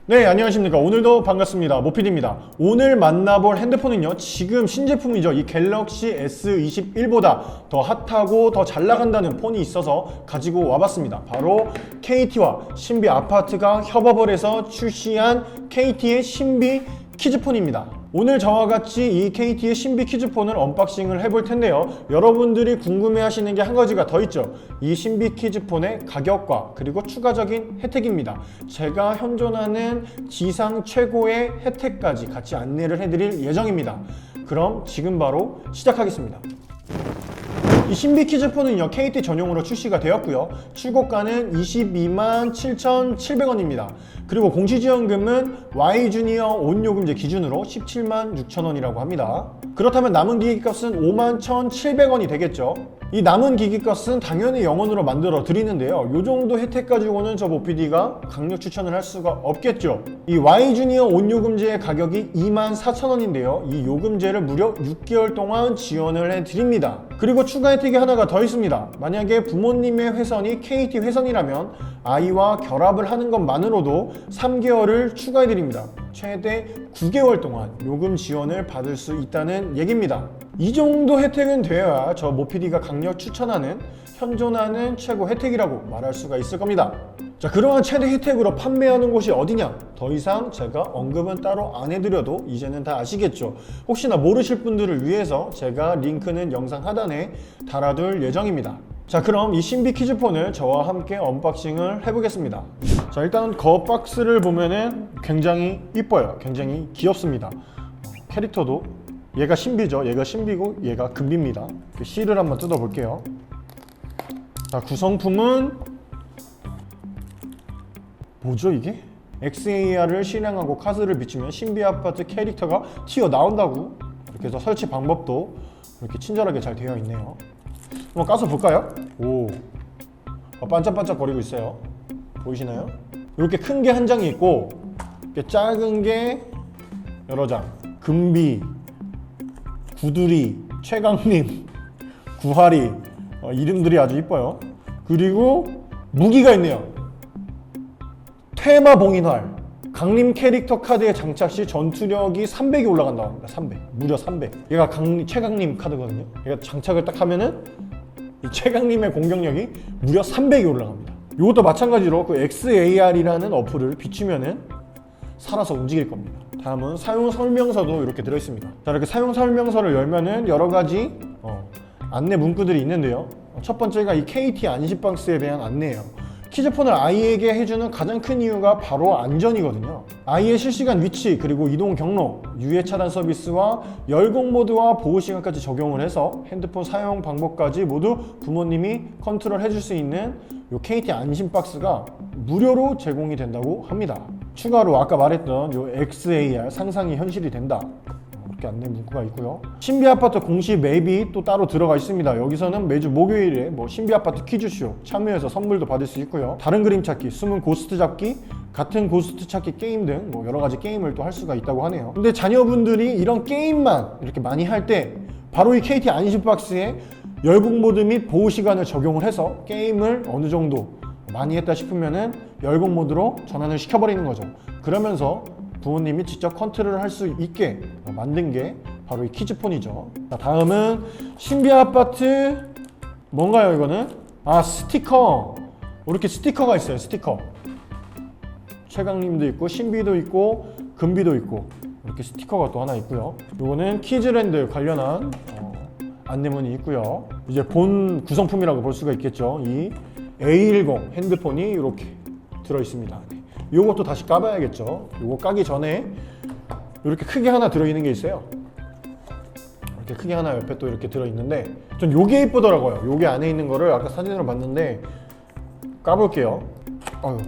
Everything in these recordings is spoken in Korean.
네, 안녕하십니까. 오늘도 반갑습니다. 모피디입니다. 오늘 만나볼 핸드폰은요, 지금 신제품이죠. 이 갤럭시 S21보다 더 핫하고 더 잘 나간다는 폰이 있어서 가지고 와봤습니다. 바로 KT와 신비 아파트가 협업을 해서 출시한 KT의 신비 키즈폰입니다. 오늘 저와 같이 이 KT의 신비 키즈폰을 언박싱을 해볼 텐데요. 여러분들이 궁금해 하시는 게 한 가지가 더 있죠. 이 신비 키즈폰의 가격과 그리고 추가적인 혜택입니다. 제가 현존하는 지상 최고의 혜택까지 같이 안내를 해드릴 예정입니다. 그럼 지금 바로 시작하겠습니다. 이 신비 키즈폰은요, KT 전용으로 출시가 되었고요. 출고가는 22만 7,700원입니다. 그리고 공시지원금은 Y주니어 온요금제 기준으로 17만 6천원이라고 합니다. 그렇다면 남은 기기값은 5만 1,700원이 되겠죠. 이 남은 기기값은 당연히 영원으로 만들어 드리는데요. 이 정도 혜택 가지고는 저 모피디가 강력 추천을 할 수가 없겠죠. 이 Y주니어 온요금제의 가격이 2만 4천원인데요. 이 요금제를 무려 6개월 동안 지원을 해드립니다. 그리고 추가 혜택이 하나가 더 있습니다. 만약에 부모님의 회선이 KT 회선이라면 아이와 결합을 하는 것만으로도 3개월을 추가해드립니다. 최대 9개월 동안 요금 지원을 받을 수 있다는 얘기입니다. 이 정도 혜택은 되어야 저 모피디가 강력 추천하는 현존하는 최고 혜택이라고 말할 수가 있을 겁니다. 자, 그러한 최대 혜택으로 판매하는 곳이 어디냐? 더 이상 제가 언급은 따로 안 해드려도 이제는 다 아시겠죠. 혹시나 모르실 분들을 위해서 제가 링크는 영상 하단에 달아둘 예정입니다. 자, 그럼 이 신비 키즈폰을 저와 함께 언박싱을 해보겠습니다. 자, 일단 박스를 보면은 굉장히 이뻐요. 굉장히 귀엽습니다. 캐릭터도 얘가 신비죠. 얘가 신비고 얘가 금비입니다. 실을 한번 뜯어볼게요. 자, 구성품은 뭐죠 이게? XAR을 실행하고 카드를 비추면 신비 아파트 캐릭터가 튀어나온다고. 이렇게 해서 설치 방법도 이렇게 친절하게 잘 되어 있네요. 한번 까서 볼까요? 오, 반짝반짝 거리고 있어요. 보이시나요? 이렇게 큰 게 한 장이 있고 이렇게 작은 게 여러 장. 금비, 구두리, 최강림, 구하리, 이름들이 아주 이뻐요. 그리고 무기가 있네요. 테마 봉인활. 강림 캐릭터 카드에 장착 시 전투력이 300이 올라간다고 합니다. 300. 무려 300. 얘가 최강림 카드거든요. 얘가 장착을 딱 하면은 이 최강림의 공격력이 무려 300이 올라갑니다. 이것도 마찬가지로 그 XAR이라는 어플을 비추면은 살아서 움직일 겁니다. 다음은 사용 설명서도 이렇게 들어있습니다. 자, 이렇게 사용 설명서를 열면은 여러 가지 안내 문구들이 있는데요. 첫 번째가 이 KT 안심박스에 대한 안내예요. 키즈폰을 아이에게 해주는 가장 큰 이유가 바로 안전이거든요. 아이의 실시간 위치, 그리고 이동 경로, 유해 차단 서비스와 열공 모드와 보호 시간까지 적용을 해서 핸드폰 사용 방법까지 모두 부모님이 컨트롤 해줄 수 있는 이 KT 안심박스가 무료로 제공이 된다고 합니다. 추가로 아까 말했던 이 XAR 상상이 현실이 된다. 이렇게 안내 문구가 있고요. 신비 아파트 공식 맵이 또 따로 들어가 있습니다. 여기서는 매주 목요일에 신비 아파트 퀴즈쇼 참여해서 선물도 받을 수 있고요. 다른 그림 찾기, 숨은 고스트 잡기, 같은 고스트 찾기 게임 등 여러 가지 게임을 또 할 수가 있다고 하네요. 근데 자녀분들이 이런 게임만 이렇게 많이 할 때 바로 이 KT 안심박스에 열공 모드 및 보호 시간을 적용을 해서 게임을 어느 정도 많이 했다 싶으면은 열공 모드로 전환을 시켜버리는 거죠. 그러면서 부모님이 직접 컨트롤을 할 수 있게 만든 게 바로 이 키즈폰이죠. 자, 다음은 신비 아파트 뭔가요 이거는? 아, 스티커. 이렇게 스티커가 있어요. 스티커. 최강림도 있고 신비도 있고 금비도 있고 이렇게 스티커가 또 하나 있고요. 이거는 키즈랜드 관련한 안내문이 있고요. 이제 본 구성품이라고 볼 수가 있겠죠. 이 A10 핸드폰이 이렇게 들어있습니다. 요것도 다시 까봐야겠죠. 요거 까기 전에 이렇게 크게 하나 들어있는 게 있어요. 이렇게 크게 하나 옆에 또 이렇게 들어있는데 전 요게 이쁘더라고요. 요게 안에 있는 거를 아까 사진으로 봤는데 까볼게요. 어휴.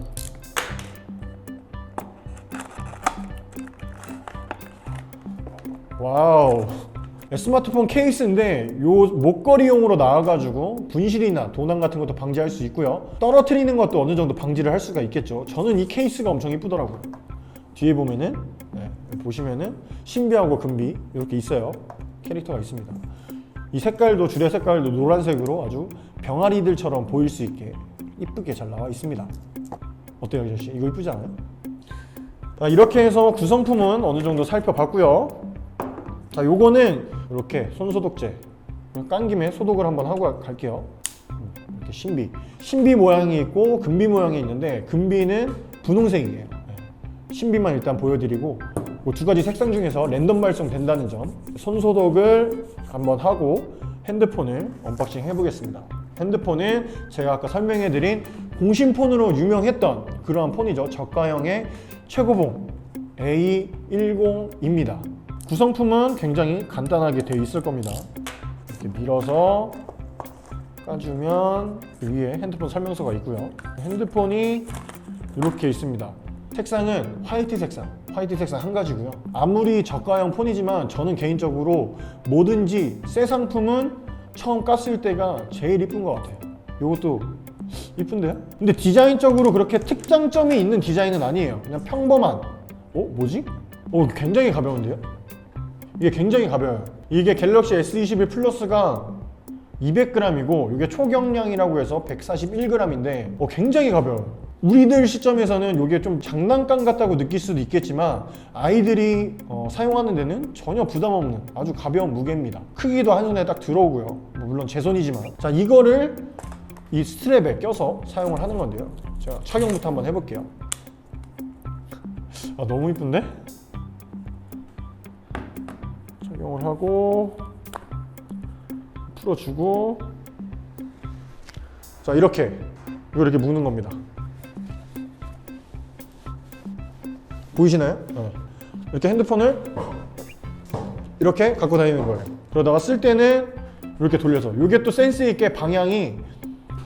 와우. 스마트폰 케이스인데 요 목걸이용으로 나와가지고 분실이나 도난 같은 것도 방지할 수 있고요. 떨어뜨리는 것도 어느 정도 방지를 할 수가 있겠죠. 저는 이 케이스가 엄청 이쁘더라고요. 뒤에 보면은 보시면은 신비하고 금비 이렇게 있어요. 캐릭터가 있습니다. 이 색깔도 주례 색깔도 노란색으로 아주 병아리들처럼 보일 수 있게 이쁘게 잘 나와 있습니다. 어때요, 아저씨? 이거 이쁘지 않아요? 자, 이렇게 해서 구성품은 어느 정도 살펴봤고요. 자, 요거는 이렇게 손소독제 깐 김에 소독을 한번 하고 갈게요. 이렇게 신비 모양이 있고 금비 모양이 있는데 금비는 분홍색이에요. 신비만 일단 보여드리고 그 두 가지 색상 중에서 랜덤 발송된다는 점. 손소독을 한번 하고 핸드폰을 언박싱 해보겠습니다. 핸드폰은 제가 아까 설명해드린 공신폰으로 유명했던 그러한 폰이죠. 저가형의 최고봉 A10입니다. 구성품은 굉장히 간단하게 되어 있을 겁니다. 이렇게 밀어서 까주면 위에 핸드폰 설명서가 있고요. 핸드폰이 이렇게 있습니다. 색상은 화이트 색상 한 가지고요. 아무리 저가형 폰이지만 저는 개인적으로 뭐든지 새 상품은 처음 깠을 때가 제일 이쁜 것 같아요. 이것도 이쁜데요? 근데 디자인적으로 그렇게 특장점이 있는 디자인은 아니에요. 그냥 평범한. 뭐지? 굉장히 가벼운데요? 이게 굉장히 가벼워요. 이게 갤럭시 S21 플러스가 200g이고 이게 초경량이라고 해서 141g인데 굉장히 가벼워요. 우리들 시점에서는 이게 좀 장난감 같다고 느낄 수도 있겠지만 아이들이 사용하는 데는 전혀 부담 없는 아주 가벼운 무게입니다. 크기도 한눈에 딱 들어오고요. 물론 제 손이지만. 자, 이거를 이 스트랩에 껴서 사용을 하는 건데요. 제가 착용부터 한번 해볼게요. 너무 이쁜데? 착용을 하고 풀어주고, 자, 이렇게 묶는 겁니다. 보이시나요? 이렇게 핸드폰을 이렇게 갖고 다니는 거예요. 그러다가 쓸 때는 이렇게 돌려서, 이게 또 센스 있게 방향이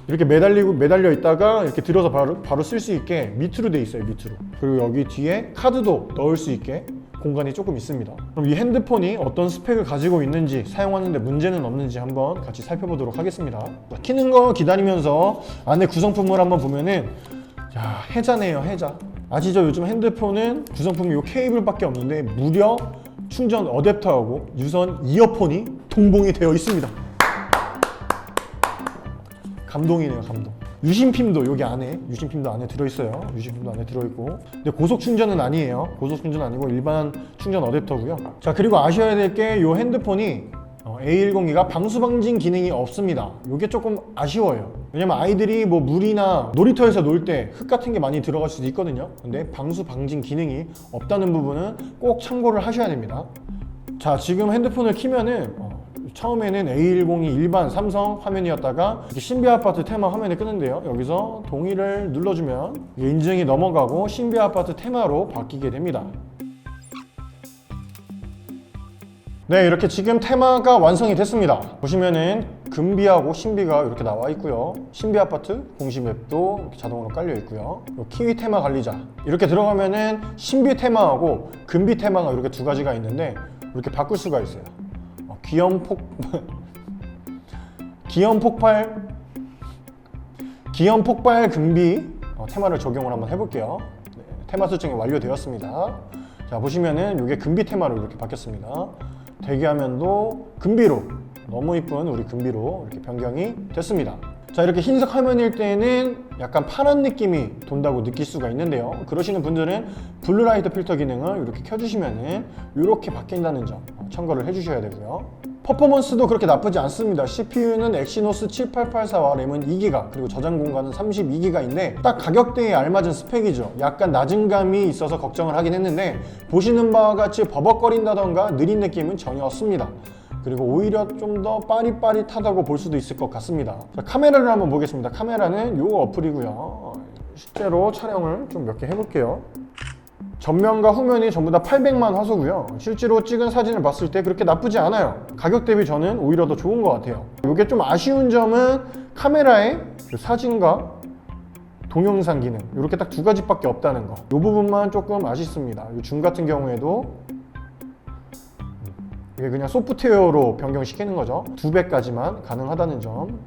이렇게 매달려 있다가 이렇게 들어서 바로 쓸 수 있게 밑으로 돼 있어요. 밑으로. 그리고 여기 뒤에 카드도 넣을 수 있게 공간이 조금 있습니다. 그럼 이 핸드폰이 어떤 스펙을 가지고 있는지, 사용하는데 문제는 없는지 한번 같이 살펴보도록 하겠습니다. 키는 거 기다리면서 안에 구성품을 한번 보면은, 야, 해자네요, 해자. 아시죠? 요즘 핸드폰은 구성품이 이 케이블밖에 없는데 무려 충전 어댑터하고 유선 이어폰이 동봉이 되어 있습니다. 감동이네요, 감동. 유심핀도 여기 안에, 유심핀도 안에 들어있어요. 유심핀도 안에 들어있고. 근데 고속 충전은 아니에요. 고속 충전 아니고 일반 충전 어댑터고요. 자, 그리고 아셔야 될 게 이 핸드폰이 A10이가 방수방진 기능이 없습니다. 이게 조금 아쉬워요. 왜냐면 아이들이 뭐 물이나 놀이터에서 놀 때 흙 같은 게 많이 들어갈 수도 있거든요. 근데 방수방진 기능이 없다는 부분은 꼭 참고를 하셔야 됩니다. 자, 지금 핸드폰을 키면은 처음에는 A10이 일반 삼성 화면이었다가 이렇게 신비아파트 테마 화면에 끄는데요. 여기서 동의를 눌러주면 인증이 넘어가고 신비아파트 테마로 바뀌게 됩니다. 네, 이렇게 지금 테마가 완성이 됐습니다. 보시면은 금비하고 신비가 이렇게 나와 있고요. 신비아파트 공식 맵도 이렇게 자동으로 깔려 있고요. 키위 테마 관리자 이렇게 들어가면은 신비 테마하고 금비 테마가 이렇게 두 가지가 있는데 이렇게 바꿀 수가 있어요. 기염 폭발 금비 테마를 적용을 한번 해볼게요. 네, 테마 설정이 완료되었습니다. 자, 보시면은 이게 금비 테마로 이렇게 바뀌었습니다. 대기화면도 금비로, 너무 이쁜 우리 금비로 이렇게 변경이 됐습니다. 자, 이렇게 흰색 화면일 때는 약간 파란 느낌이 돈다고 느낄 수가 있는데요. 그러시는 분들은 블루라이트 필터 기능을 이렇게 켜주시면은 이렇게 바뀐다는 점 참고를 해주셔야 되고요. 퍼포먼스도 그렇게 나쁘지 않습니다. CPU는 엑시노스 7884와 램은 2GB, 그리고 저장 공간은 32GB인데 딱 가격대에 알맞은 스펙이죠. 약간 낮은 감이 있어서 걱정을 하긴 했는데 보시는 바와 같이 버벅거린다던가 느린 느낌은 전혀 없습니다. 그리고 오히려 좀 더 빠릿빠릿하다고 볼 수도 있을 것 같습니다. 자, 카메라를 한번 보겠습니다. 카메라는 요 어플이고요. 실제로 촬영을 좀 몇 개 해볼게요. 전면과 후면이 전부 다 800만 화소고요. 실제로 찍은 사진을 봤을 때 그렇게 나쁘지 않아요. 가격 대비 저는 오히려 더 좋은 것 같아요. 이게 좀 아쉬운 점은 카메라의 사진과 동영상 기능 이렇게 딱 두 가지밖에 없다는 거. 이 부분만 조금 아쉽습니다. 이 줌 같은 경우에도 이게 그냥 소프트웨어로 변경시키는 거죠. 2배까지만 가능하다는 점.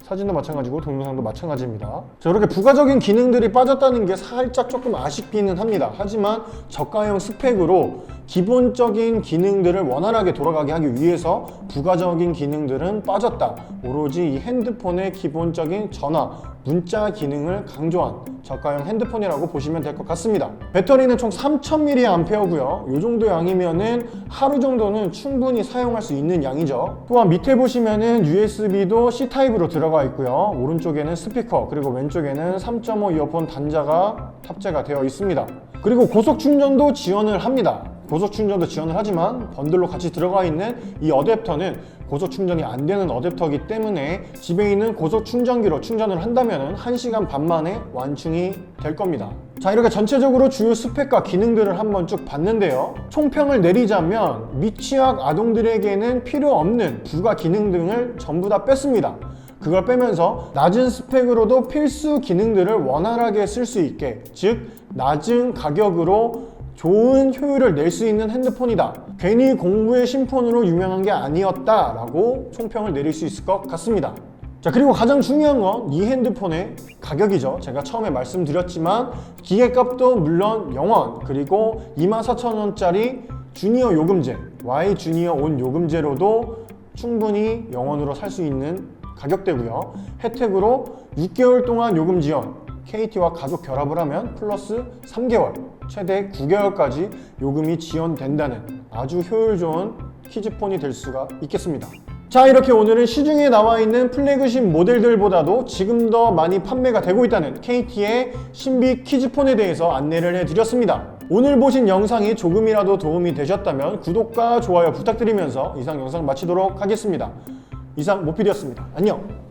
사진도 마찬가지고 동영상도 마찬가지입니다. 자, 이렇게 부가적인 기능들이 빠졌다는 게 살짝 조금 아쉽기는 합니다. 하지만 저가형 스펙으로 기본적인 기능들을 원활하게 돌아가게 하기 위해서 부가적인 기능들은 빠졌다. 오로지 이 핸드폰의 기본적인 전화, 문자 기능을 강조한 저가형 핸드폰이라고 보시면 될 것 같습니다. 배터리는 총 3000mAh고요. 이 정도 양이면은 하루 정도는 충분히 사용할 수 있는 양이죠. 또한 밑에 보시면은 USB도 C 타입으로 들어가 있고요. 오른쪽에는 스피커, 그리고 왼쪽에는 3.5 이어폰 단자가 탑재가 되어 있습니다. 그리고 고속 충전도 지원을 합니다. 고속 충전도 지원을 하지만 번들로 같이 들어가 있는 이 어댑터는 고속 충전이 안 되는 어댑터이기 때문에 집에 있는 고속 충전기로 충전을 한다면 1시간 반 만에 완충이 될 겁니다. 자, 이렇게 전체적으로 주요 스펙과 기능들을 한번 쭉 봤는데요. 총평을 내리자면 미취학 아동들에게는 필요 없는 부가 기능 등을 전부 다 뺐습니다. 그걸 빼면서 낮은 스펙으로도 필수 기능들을 원활하게 쓸 수 있게, 즉 낮은 가격으로 좋은 효율을 낼 수 있는 핸드폰이다. 괜히 공부의 신폰으로 유명한 게 아니었다라고 총평을 내릴 수 있을 것 같습니다. 자, 그리고 가장 중요한 건 이 핸드폰의 가격이죠. 제가 처음에 말씀드렸지만 기계값도 물론 0원, 그리고 24,000원짜리 주니어 요금제, Y 주니어 온 요금제로도 충분히 0원으로 살 수 있는 가격대고요. 혜택으로 6개월 동안 요금 지원, KT와 가족 결합을 하면 플러스 3개월, 최대 9개월까지 요금이 지원된다는 아주 효율 좋은 키즈폰이 될 수가 있겠습니다. 자, 이렇게 오늘은 시중에 나와 있는 플래그십 모델들보다도 지금 더 많이 판매가 되고 있다는 KT의 신비 키즈폰에 대해서 안내를 해드렸습니다. 오늘 보신 영상이 조금이라도 도움이 되셨다면 구독과 좋아요 부탁드리면서 이상 영상 마치도록 하겠습니다. 이상 모피디였습니다. 안녕!